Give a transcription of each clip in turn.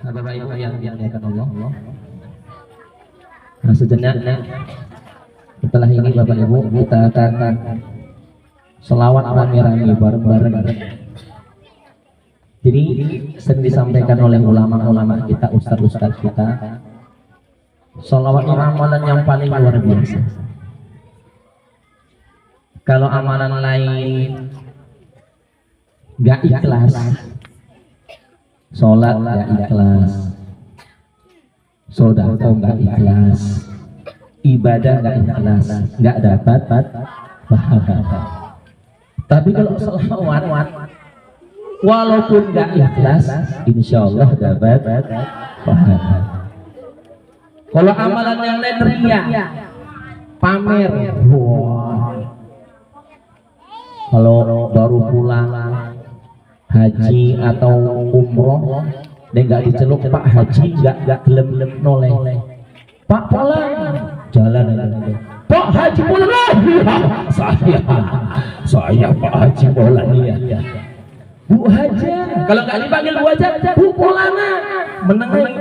Bapak Ibu yang dimuliakan Allah. Nah, sejenak setelah ini Bapak Ibu kita akan selawat rame-rame bareng-bareng. Jadi sering disampaikan oleh ulama-ulama kita, ustaz-ustaz kita, selawat amalan yang paling luar biasa. Kalau amalan lain gak ikhlas, sholat gak ikhlas, sedekah gak ikhlas, ibadah gak ikhlas, gak dapat pahala. Tapi kalau selawat walaupun gak ikhlas, insya Allah dapat pahala. Kalau amalan yang lain riya, pamer, wah. Kalau baru pulang haji atau umroh dan nggak diceluk Pak Haji, nggak gelem noleh, Pak pulang jalan aja, Pak Haji pulang, saya Pak Haji pulang ya, Bu Haja, kalau nggak dipanggil Bu Haja, Bu pulang meneng,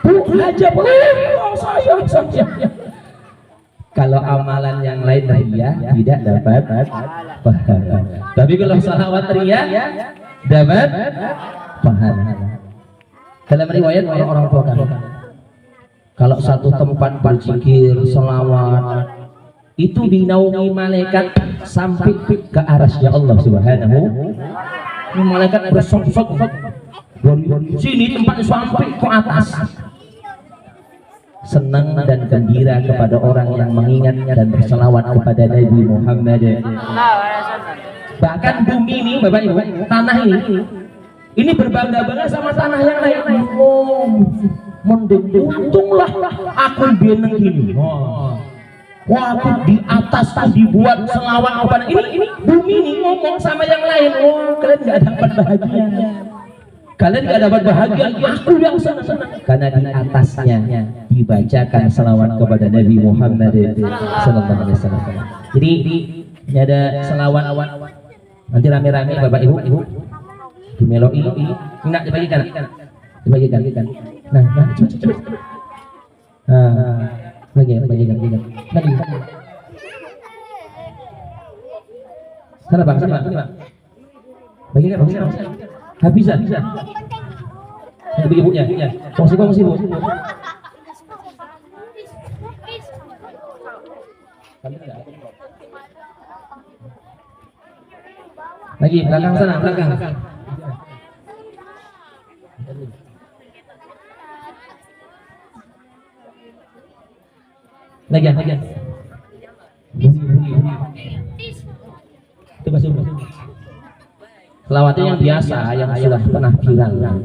Bu Haja pulang, saya. Kalau amalan yang lain riya tidak dapat pahala. Tapi kalau salawat riya dapat pahala. Dalam riwayat orang tua kami, kalau satu tempat berzikir selawat itu dinaungi malaikat sampai ke arasnya Allah Subhanahu. Ini malaikat bersosok dari sini tempat sampai ke atas. Senang dan gembira kepada orang yang mengingat dan berselawat kepada Nabi Muhammad. Bahkan bumi ini, Bapak Ibu, tanah ini berbangga-bangga sama tanah yang lain. Oh, untunglah aku beneng ini. Wah, di atas dibuat selawat apa? Ini bumi ini ngomong sama yang lain. Oh, kalian nggak dapat bahagia. Kalian gak dapat bahagia, aku yang senang. Karena di atasnya dibacakan selawat kepada Nabi Muhammad sallallahu alaihi wasallam. Jadi ini ada selawat nanti rame-rame Bapak Ibu dimeloi, enggak dibagikan. Nah, cepet. Bagikan. Sana Bang. Bagikan. Habisan. Bagi ibunya. Kongsi Bu. Lagi belakang sana, belakang. Lagi. Itu bahasa selawatnya yang biasa, yang sudah pernah viral.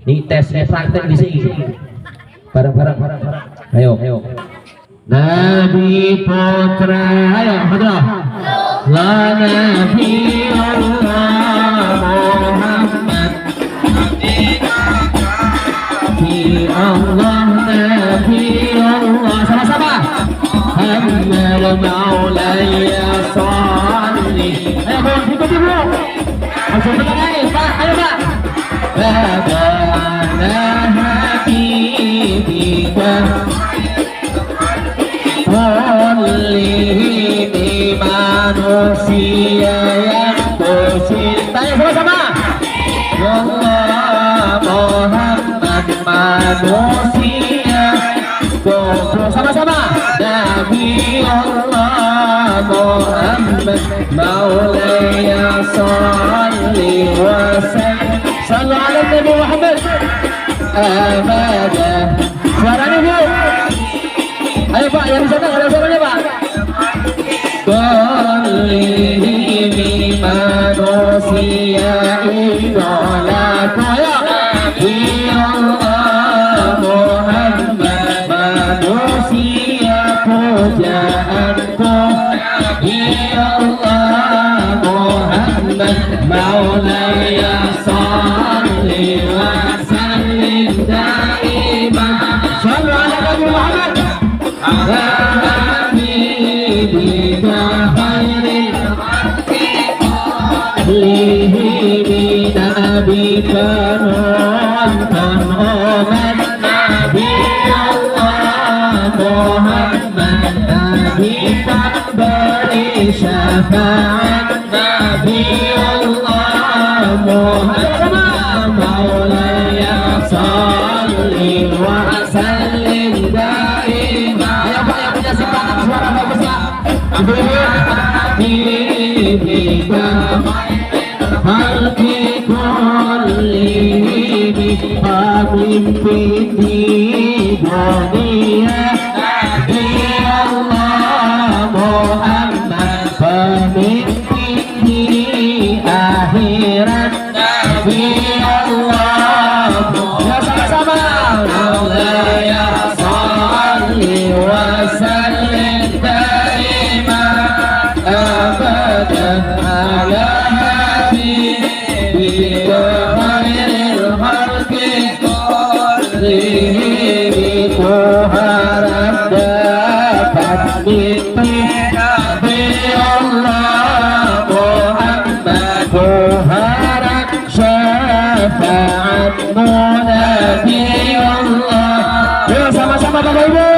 Ini tesnya praktek di sini. Bareng. Ayo. Nabi putra, ayo, hadrah. La Nabi Allah Muhammad. Nabi Allah, Nabi Allah. Sama-sama. Hamdal maulaya salli. Ayo ikut ibu. Langsung lagi Pak, ayo Pak. Babana habibika Walli di manusia yang tercinta. Sama-sama. Allah Muhammad manusia. Sama-sama. Nabi Allah Muhammad Maulaya salli wa sallim. Sallu ala Nabi Muhammad abada. Suaranya Bu. Ayo Pak, yang di sana ada suaranya Pak. Kulli manusia idola kaya Nabi Allah Muhammad manusia pujaanku. Ya Allah Muhammad Maulaya salli wa sallim daiman. Sallu ala Nabi Muhammad Habibika khairil khalqi Nabi penonton umat Nabi Allah Muhammad Nabi tak beri syafaat Nabi Allah Muhammad Maulaya salli wa sallim daima. Ayo Pak yang punya simpanan suara bagus ya. Halki kulli pemimpin di dunia Nabi Allah Muhammad pemimpin di akhirat Nabi Allah Muhammad. Sama-sama Maulaya salli wa sallim daima abadan ala ku harap dapat mimpi Nabi Allah Muhammad ku harap syafaatmu Nabi Allah. Yuk sama-sama Bapak Ibu.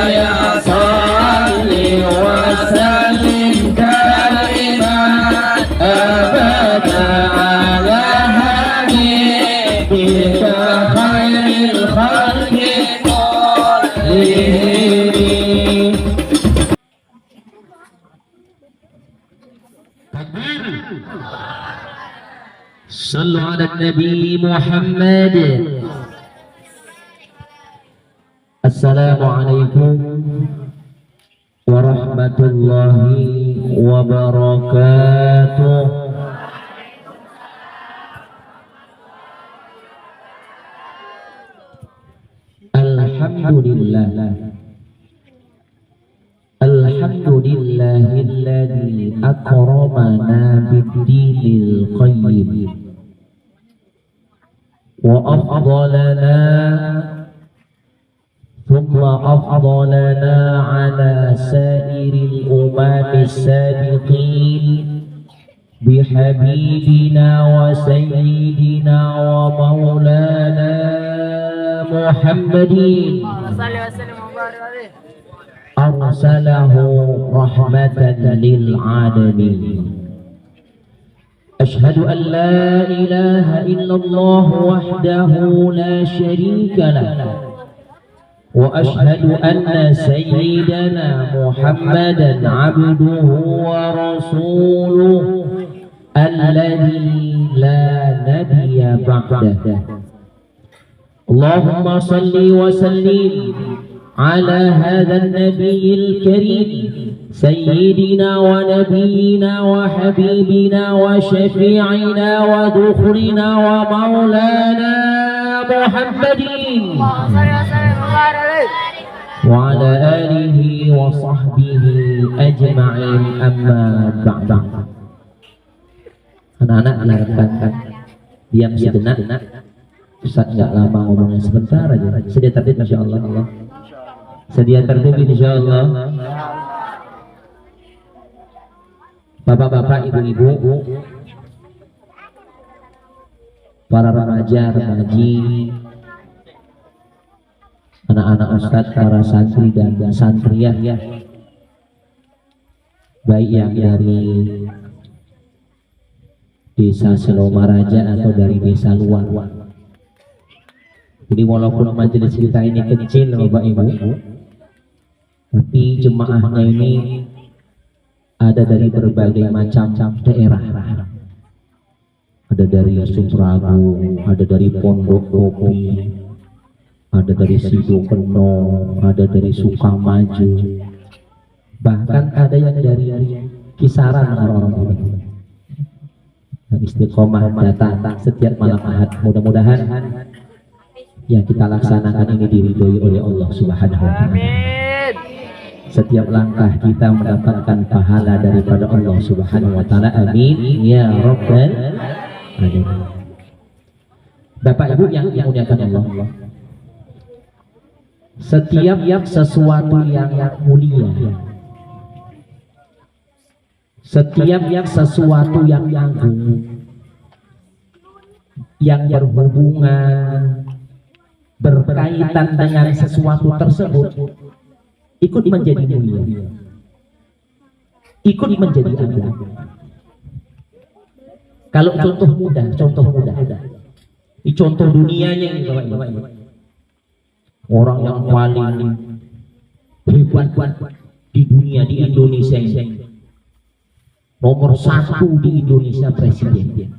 Ya salli wa sallim daiman abada ala habibika khairil khalqi kullihim. Sallu ala Nabi Muhammad. Assalamualaikum warahmatullahi wabarakatuh. Alhamdulillah Alhamdulillahilladzi akramana bid-dinil qayyim wa afdalana thumma afdalana ala sairil umamis sabiqin bihabibina wa sayyidina wa maulana Muhammadin arsalahu rahmatan lil alamin. Ashhadu an la ilaha illallah wahdahu la syarika lah wa ashhadu anna sayyidana Muhammadan abduhu wa rasuluh alladhi la nabiyya ba'dah. Allahumma salli wa sallim ala hadha an-nabiyil karim sayyidina wa nabiyyina wa habibina wa syafi'ina wa dukhrina wa maulana Muhammadin wa ala alihi wa sahbihi ajma'in amma ba'da. Anak-anak silakan diam sejenak. Ustaz nggak lama ngomongnya, sebentar aja. Sedia tertib insyaallah. Sedia tertib insyaallah. Bapak-bapak, ibu-ibu, para remaja, remaji, anak-anak ustaz, para santri dan santriyah, baik yang dari desa Selomaraja atau dari desa luar. Jadi walaupun majelis kita ini kecil Bapak Ibu, tapi jemaahnya ini ada dari berbagai macam daerah. Ada dari Supragu, ada dari Pondok Kopi, ada dari Sidokeno, ada dari Sukamaju, bahkan ada yang dari kisaran orang-orang ini. Istiqomah datang setiap malam Ahad. Mudah-mudahan ya kita laksanakan ini diridhoi oleh Allah Subhanahu wa taala. Setiap langkah kita mendapatkan pahala daripada Allah Subhanahu wa taala. Amin ya rabbal alamin. Bapak Ibu yang dimuliakan Allah, setiap sesuatu yang mulia, Setiap sesuatu yang agung yang berhubungan berkaitan dengan sesuatu tersebut ikut menjadi mulia, ikut menjadi agung. Kalau contoh mudah, ini contoh dunianya ini Bapak Ibu. Orang yang paling hebat di dunia, di Indonesia ini, nomor 1 di Indonesia presiden.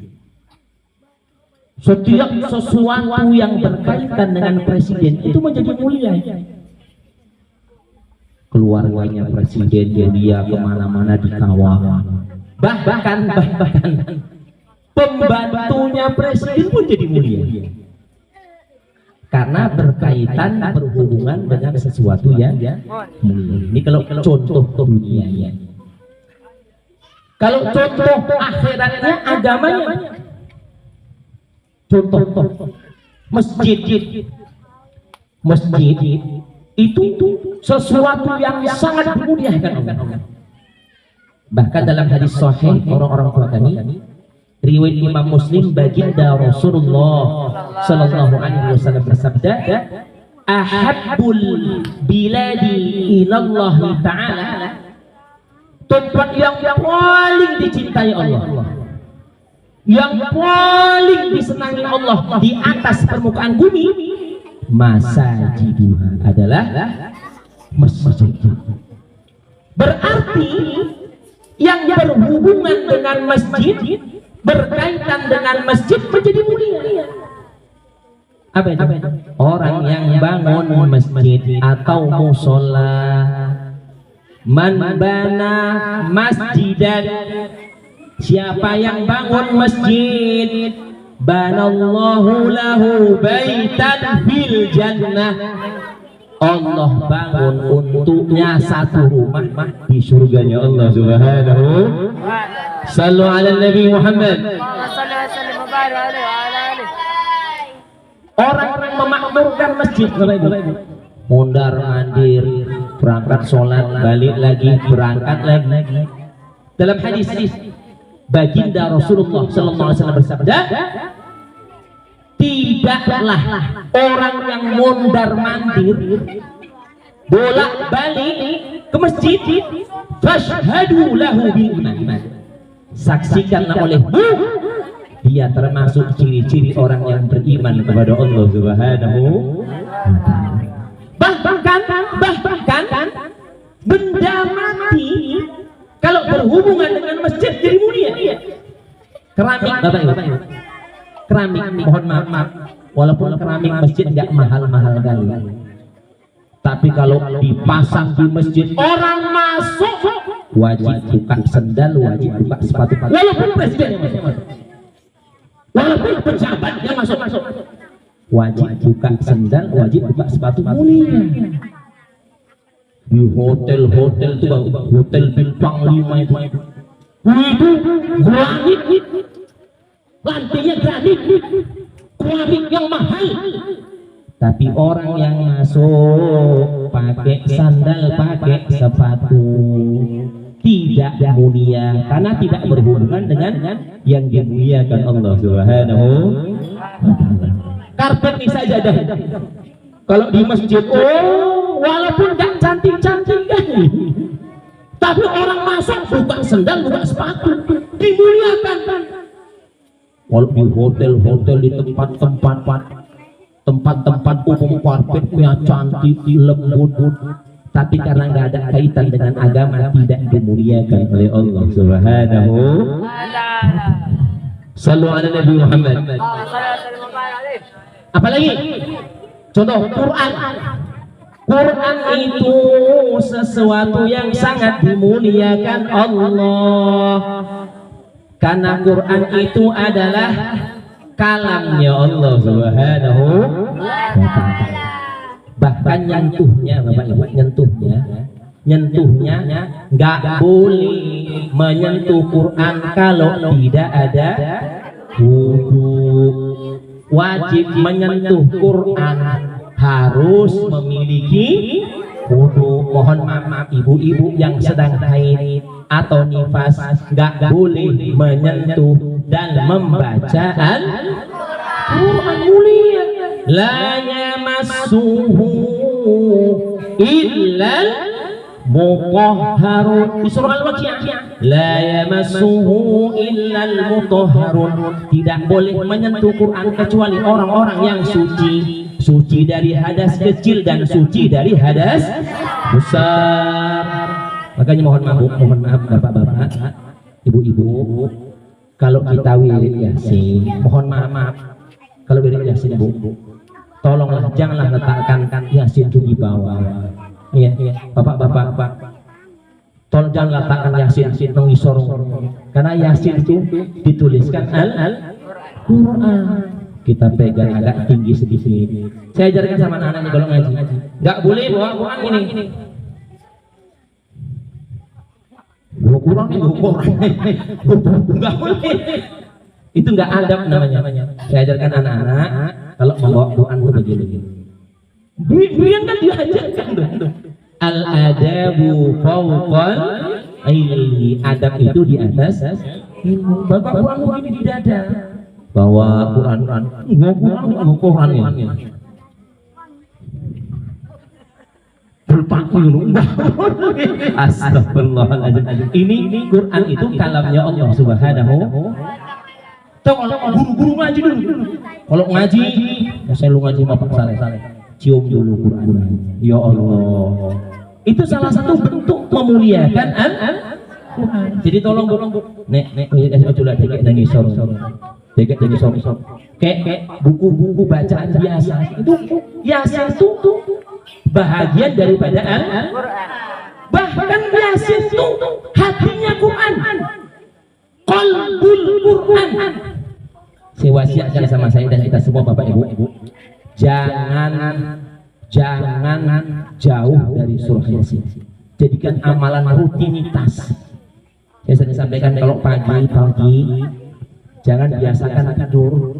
Setiap sesuatu yang berkaitan dengan presiden itu menjadi mulia. Keluarganya presiden, dia kemana-mana dikawal. Bahkan pembantunya presiden pun jadi mulia. Karena berkaitan berhubungan dengan sesuatu yang mulia. Ini kalau contoh dunianya. Kalau contoh akhiratnya, agamanya, contoh masjid itu sesuatu yang sangat dimuliakan Allah. Bahkan dalam hadis sahih orang-orang tua kami, riwayat Imam Muslim, baginda Rasulullah sallallahu alaihi wasallam bersabda, ahabbul biladi ilallah ta'ala, tempat yang paling dicintai Allah, yang paling disenangi Allah di atas permukaan bumi, masajiduha, adalah masjid. Berarti yang berhubungan dengan masjid, berkaitan dengan masjid menjadi mulia. Apa itu? Orang yang bangun masjid atau musola, man bana masjidan, siapa yang bangun masjid, banallahu lahu baitan fil jannah, Allah bangun untuknya satu rumah di surganya Allah Subhanahu. Sallu ala Nabi Muhammad. Orang-orang memakmurkan masjid, mondar mandir, berangkat sholat, balik lagi, berangkat lagi. Dalam hadis baginda Rasulullah sallallahu alaihi wasallam bersabda, tidaklah orang yang mondar mandir bolak balik ke masjid, fashhadu lahu bil iman, saksikanlah olehmu dia termasuk ciri-ciri orang yang beriman kepada Allah Subhanahu. Bahkan benda mati kalau berhubungan dengan masjid jadi mulia. Keramik, Bapak Ibu, keramik, mohon maaf, walaupun keramik masjid nggak mahal-mahal kali, tapi kalau dipasang di masjid, orang masuk wajib buka sendal, wajib buka sepatu, walaupun presidennya masuk, walaupun pejabatnya masuk, wajib buka sendal, wajib buka sepatu, mulia. Di hotel-hotel itu, hotel bintang 5 itu granit, lantainya granit, keramik yang mahal, tapi orang yang masuk pakai sandal, pakai sepatu, tidak mulia, karena tidak berhubungan dengan yang dimuliakan Allah Subhanahu. Karpet ini saja dah. Kalau di masjid, walaupun gak cantik-cantik kan, tapi orang masuk buka sendal, buka sepatu, dimuliakan. Walau di hotel-hotel, di tempat-tempat umum, karpetnya cantik, lembut, tapi karena nggak ada kaitan dengan agama, tidak dimuliakan oleh Allah Subhanahu. Sallu ala Nabi Muhammad. Apalagi contoh Quran itu sesuatu yang sangat dimuliakan Allah, karena Quran itu adalah kalamnya Allah Subhanahu wa ta'ala. Bahkan nyentuhnya, Bapak Ibu, nyentuhnya nggak boleh menyentuh Quran kalau tidak ada wudu. Wajib menyentuh Quran harus memiliki wudu. Mohon maaf ibu-ibu yang sedang haid, atau nifas nggak boleh menyentuh dan membaca Al-Quran mulia. La yamassuhu illal mutahharun. Di surah Al-Waqiah, la yamassuhu illal mutahharun, tidak boleh menyentuh Quran kecuali orang-orang yang suci, suci dari hadas kecil dan suci dari hadas besar. Makanya mohon maaf bapak-bapak, ibu-ibu, kalau kita wirid Yasin, mohon maaf kalau wirid Yasin Bu, tolonglah janganlah letakkan Yasin itu di bawah. Iya, bapak-bapak, tolong jangan letakkan Yasin mengisor, karena Yasin itu dituliskan Al-Quran. Kita pegang agak tinggi sedikit. Saya ajarkan sama anak-anak kalau ngaji, nggak boleh bawa Quran ini. Bawa Quran ini, nggak boleh. Itu nggak adab namanya. Saya ajarkan anak-anak kalau membawa Quran itu begini. Biar kan diajarkan dong. Al-adabu fawqal ilmi, adab itu di atas ilmu. Bapak Quran begini di dada, bawa Quran ya. Astagfirullahaladzim. Ini Quran itu kalamnya Allah Subhanahu. Tahu kalau guru-guru ngaji dulu. Kalau ngaji, ya saya lu ngaji Bapak Saleh. Cium dulu Quran. Ya Allah. Itu salah satu bentuk memuliakan Al-Quran. Jadi tolong Bu. Nek coba dikek nangisor. Dikek nangisor. Kayak buku-buku bacaan biasa. Itu Yasin itu bahagian daripada Al-Quran. Bahkan Yasin itu hatinya Quran. Qalbul Quran. Saya wasiatkan sama saya dan kita semua Bapak Ibu, jangan jauh dari surah Yasin. Jadikan amalan rutinitas. Saya sering sampaikan kalau pagi jangan biasakan tidur.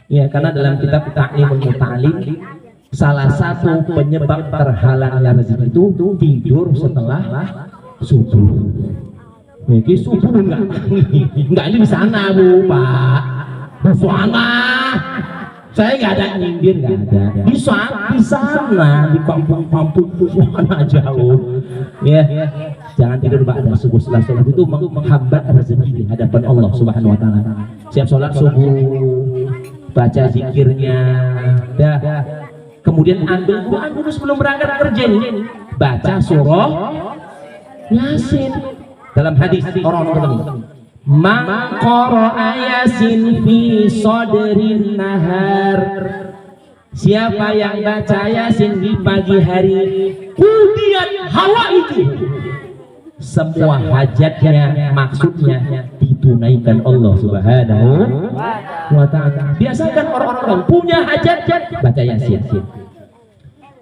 Ya, karena dalam kitab Ta'limul Muta'allim, salah satu penyebab terhalangnya rezeki itu tidur setelah subuh. Jadi subuh enggak ini di sana Bu, Pak. Di sana. Saya nggak ada nyindir, nggak ada. Di sana, di kampung-kampung itu sana jauh. Ya, jangan tidur ba'da subuh. Setelah sholat itu menghambat rezeki di hadapan Allah Subhanahu Wa Taala. Siap sholat subuh, baca zikirnya, dah. Kemudian ambil Quran dulu sebelum berangkat kerja ini, baca surah Yasin. Dalam hadis orang-orang ini, man qara'a Yasin fi sadrin nahar, siapa yang baca Yasin di pagi hari, qudiyat hawaijuh, semua hajatnya, maksudnya ditunaikan Allah Subhanahu wa Ta'ala. Biasakan orang-orang punya hajat baca Yasin.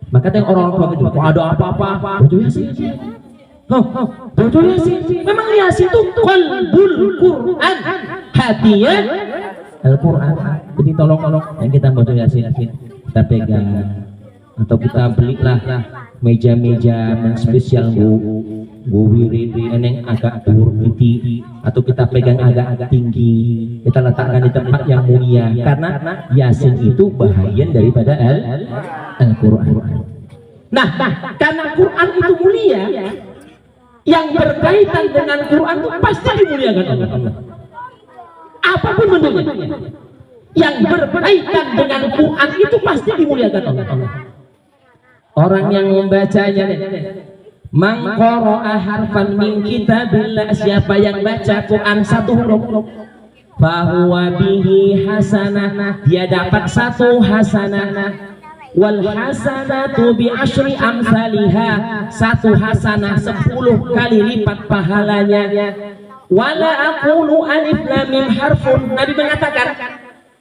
Maka yang orang tua itu, ada apa-apa baca Yasin. Baca Yasin. Memang Yasin itu qalbul Quran, hatinya Al-Quran. Jadi tolong yang kita baca Yasin kita pegang, atau kita belilah meja-meja yang spesial bu wirid eneng agak dhuwur putih, atau kita pegang agak tinggi, kita letakkan di tempat yang mulia, karena Yasin itu bahagian daripada Al-Quran. Nah, karena Quran itu mulia, yang berkaitan dengan Quran itu pasti dimuliakan Allah. Apapun bentuknya, yang berkaitan dengan Quran itu pasti dimuliakan Allah. Orang yang membacanya, man qara'a harfan min kitabillah, siapa yang baca Quran satu huruf, fahuwa bihi hasanah, dia dapat satu hasanah. Wal hasanatu bi asyri amsalihah, satu hasanah 10 kali lipat pahalanya. Wala aqulu alif lam mim harfun, Nabi mengatakan,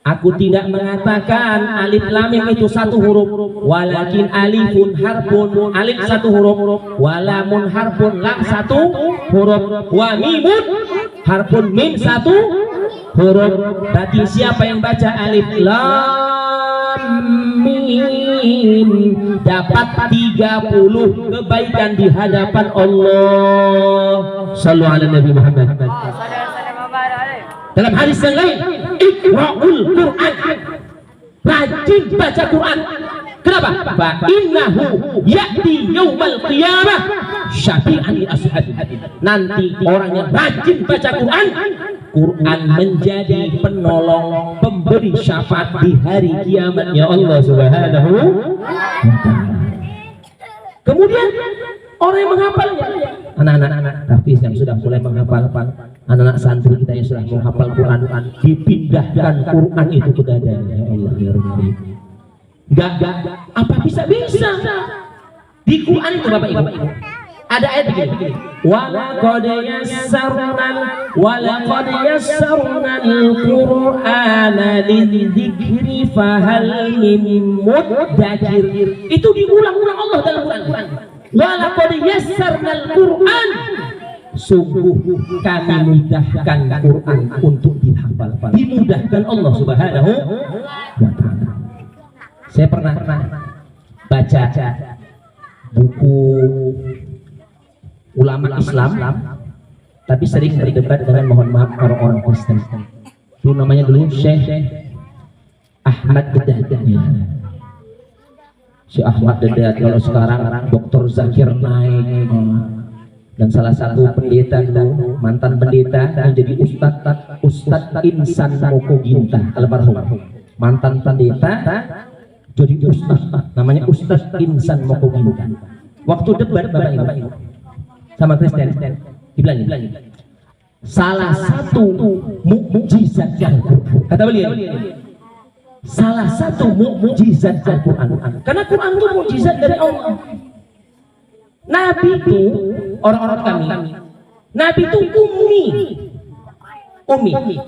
aku tidak mengatakan alif lam mim itu satu huruf, walakin alifun harfun, alif satu huruf, walamun harfun, lam satu huruf, wa mimun harfun, mim satu huruf. Berarti siapa yang baca alif lam mim dapat 30 kebaikan di hadapan Allah. Shallu ala Nabi Muhammad. Dalam hadis yang lain, iqra'ul Qur'an, rajin baca Quran. Kenapa? Fa innahu ya'ti yaumal qiyamah syafi'an li ashabi. Nanti orang yang rajin baca Quran, Quran menjadi penolong, pemberi syafaat di hari kiamat ya Allah Subhanahu wa ta'ala. Kemudian orang yang menghafalnya, anak-anak hafiz yang sudah mulai menghafal, anak-anak santri kita yang sudah menghafal Quran, dipindahkan Quran itu ke dadanya ya Allah ya Rabbi. Enggak, apa bisa di Quran itu Bapak Ibu ada ayat begini, walaqad yassarna al-Qur'ana lidzikri fahal min muddakir. Itu diulang-ulang Allah dalam Quran. Walaqad yassarna al-Qur'an, sungguh kami mudahkan Quran untuk dihafal, dimudahkan Allah Subhanahu wa ta'ala. Saya pernah baca buku ulama Islam, tapi sering berdebat dengan, mohon maaf, orang-orang Kristen. Itu namanya dulu Syekh Ahmad Dedat. Syekh Ahmad Dedat, kalau sekarang Dr. Zakir Naik, dan salah satu pendeta dulu, mantan pendeta menjadi Ustadz Insan Mokoginta almarhum, mantan pendeta jadi Ustadz, namanya Ustadz Insan Mokoginta. Waktu debat Bapak Ibu sama Kristen, dibilang salah satu mukjizat Al-Quran, kata beliau, salah satu mukjizat Al-Quran, karena Quran itu mukjizat dari Allah. Nabi itu, orang-orang kami, Nabi itu ummi.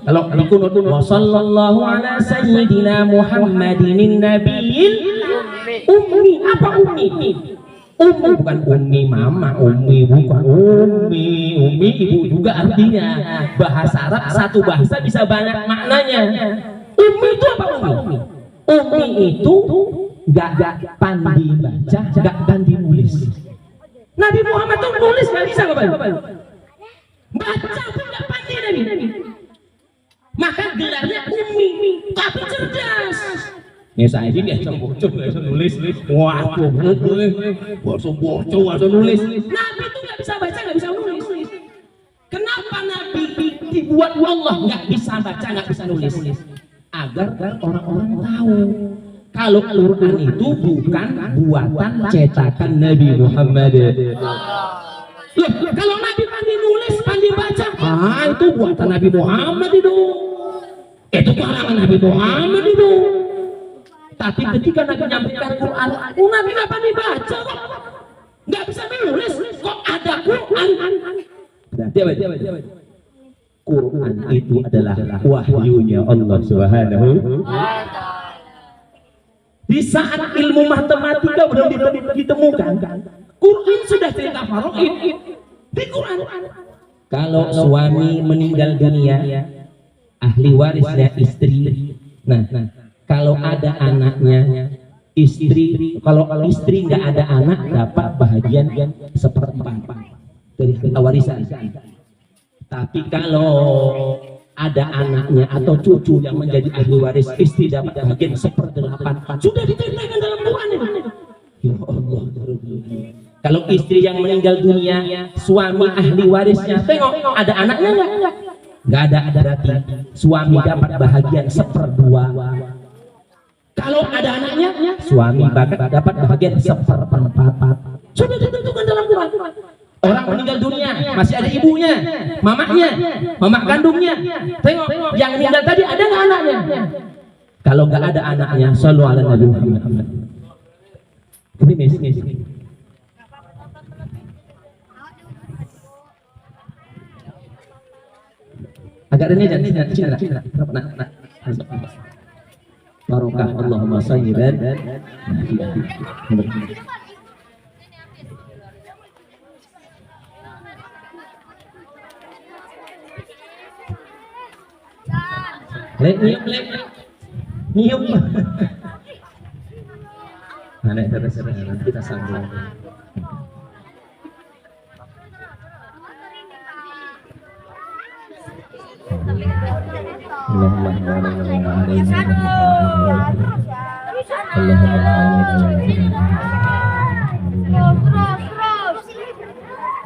Kalau di kunut, wa sallallahu ala sayyidina Muhammadin nabiyil ummi. Apa ummi? Ummi bukan ummi mama, ummi bukan ummi ibu juga artinya. Bahasa Arab satu bahasa bisa banyak maknanya. Ummi itu apa ummi? Ummi itu gak pandai baca, gak pandai nulis. Nabi Muhammad tuh nulis gak bisa Bapak Ibu. Baca pun gak pandai Nabi. Maka gelarnya ummi, tapi cerdas. Nih saya ini bisa nulis. Wah, bocor nulis. Nabi itu nggak bisa baca, nggak bisa nulis. Kenapa Nabi dibuat Allah nggak bisa baca, nggak bisa nulis? Agar orang-orang tahu kalau Al-Quran itu bukan buatan cetakan Nabi Muhammad. Loh, kalau Nabi pandai nulis, pandai baca, itu buatan Nabi Muhammad itu. Itu karangan Nabi Muhammad itu. Tapi ketika Nabi menyampaikan Quran, Nabi nggak pandai baca, nggak bisa menulis, kok ada Quran? Berarti apa? Quran itu adalah wahyunya Allah Subhanahu. Di saat ilmu matematika belum ditemukan, Quran sudah cerita faraid di Quran. Kalau suami meninggal dunia, ahli warisnya istri. Nah, kalau ada anaknya, istri. Kalau istri nggak ada anak, dapat bahagian seperempat dari warisan. Tapi kalau ada anaknya atau cucu yang menjadi ahli waris, istri dapat bahagian seperdelapan. Sudah ditentukan dalam Quran itu. Ya Allah. Kalau istri yang meninggal dunia, suami ahli warisnya, tengok ada anaknya nggak ada berarti suami dapat bahagian seperdua. Kalau ada anaknya, suami dapat bahagian seperempat. Sudah ditentukan dalam Quran. Orang meninggal dunia masih ada ibunya, mamanya, mama kandungnya. Tengok yang meninggal tadi ada nggak anaknya? Kalau nggak ada anaknya, shallu ala Nabi Muhammad. Ini agak ini dan Cina. Barokah Allahumma sayyiban. Nium. Anak terus nanti kita sambung.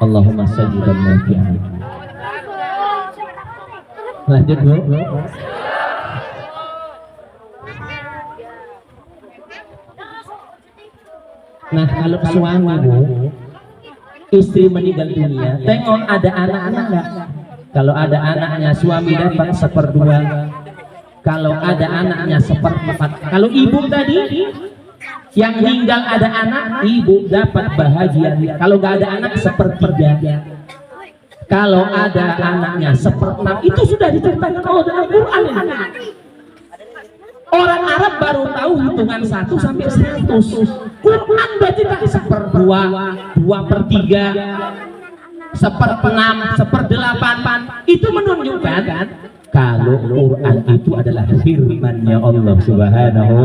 Allahumma sayyidan nafi'an. Lanjut Bu. Nah kalau suami Bu, istri meninggal dunia, tengok ada anaknya enggak? Kalau ada anaknya suami dapat 1/2. Kalau ada anaknya 1/4. Kalau ibu tadi yang meninggal ada anak, ibu dapat bahagia. Kalau nggak ada anak 1/3. Kalau ada anaknya 1/6. Itu sudah diceritakan Allah dalam Quran. Orang Arab baru tahu hitungan 1 sampai 100. Quran berarti 1/2, 2/3, 1/6, 1/8. Itu menunjukkan kalau Quran itu adalah firman-Nya Allah Subhanahu.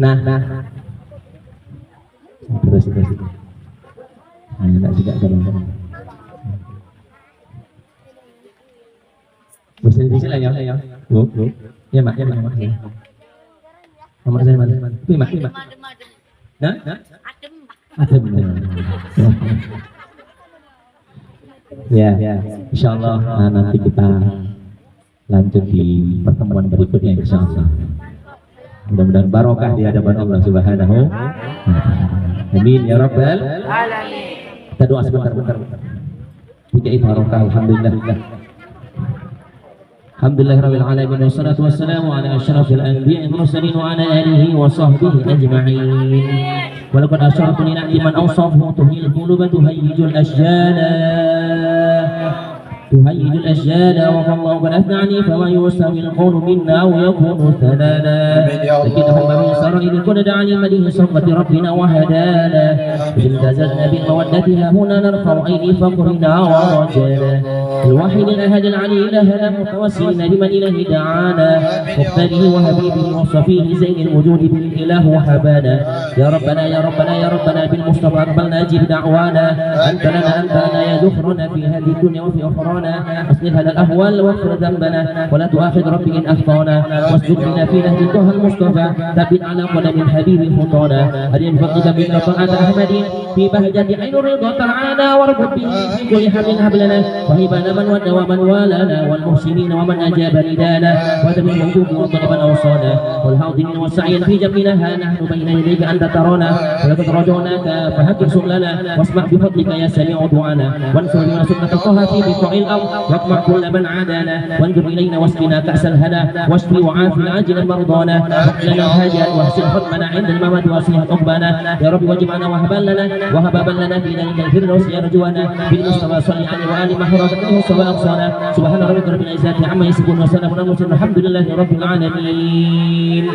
Nah. Terus. Enggak juga gampang. Bisa lah ya. Bu. Ya, Mak. Nomor saya mana? Mak. Nah? Adem. Ya, insyaallah nanti kita lanjut di pertemuan berikutnya insyaallah. Mudah-mudahan barokah di hadapan Allah Subhanahu. Amin ya rabbal alamin. Kita doa sebentar. Bikin barokah. Alhamdulillahirabbil alamin wassalatu wassalamu ala asyrafil anbiya'i wal mursalin wa ala alihi wa sahbihi ajma'in. Walaqad asyrafni na'ti man awsafu tuhil quluba tuhayyijul ashjana wa Allah qad athnani fama yusawi al-qawlu minna wa yakunu thalala lakinnahu ma min sara'il qad da'ani madihi sawqati rabbina wa hadana imtazazna bil mawaddatiha huna narfa'u ayni faqrina wa rajana الواحد الأحد العلي إلهنا متوسلين بمن إله دعانا مختاره وحبيبه وصفيه زين الوجود بالإله وحبانا يا ربنا بالمصطفى أقبلنا أجب دعوانا أنت لنا يا ذخرنا في هذه الدنيا وفي أخرانا أصلح لنا الأهوال واغفر ذنبنا ولا تؤاخذ ربي إن أخطأنا واسجد لنا في نهج طه المصطفى ثبت على قدم الحبيب خطانا هدي بفضلك من رفعة أحمد في بهجة عين الرضا ترعانا واربط به في كل حبل هبلنا وهبنا من ود ومن والانا والمحسنين ومن أجاب ندانا ودم الموجود وطلبا أوصانا والحاضرين والسعيين في جميلها نحن بين يديك أنت ترانا ولقد رجعناك فهكر سؤلنا واسمع بفضلك يا سميع دعانا وانصر لنا سنة طه في بقاع الأرض واقمع كل من عادانا وانظر إلينا واسقنا كأس الهنا واشفي وعافي عاجلا مرضانا واقل لنا الحاجات واحسن ختمنا عند الممات واصلح عقبانا يا رب واجمعنا وهبا لنا في ذلك الفردوس يرجونا بالمصطفى صلى عليه وآله محرمته سبحان ربك رب العزة عما يصفون وسلام على المرسلين الحمد لله رب العالمين.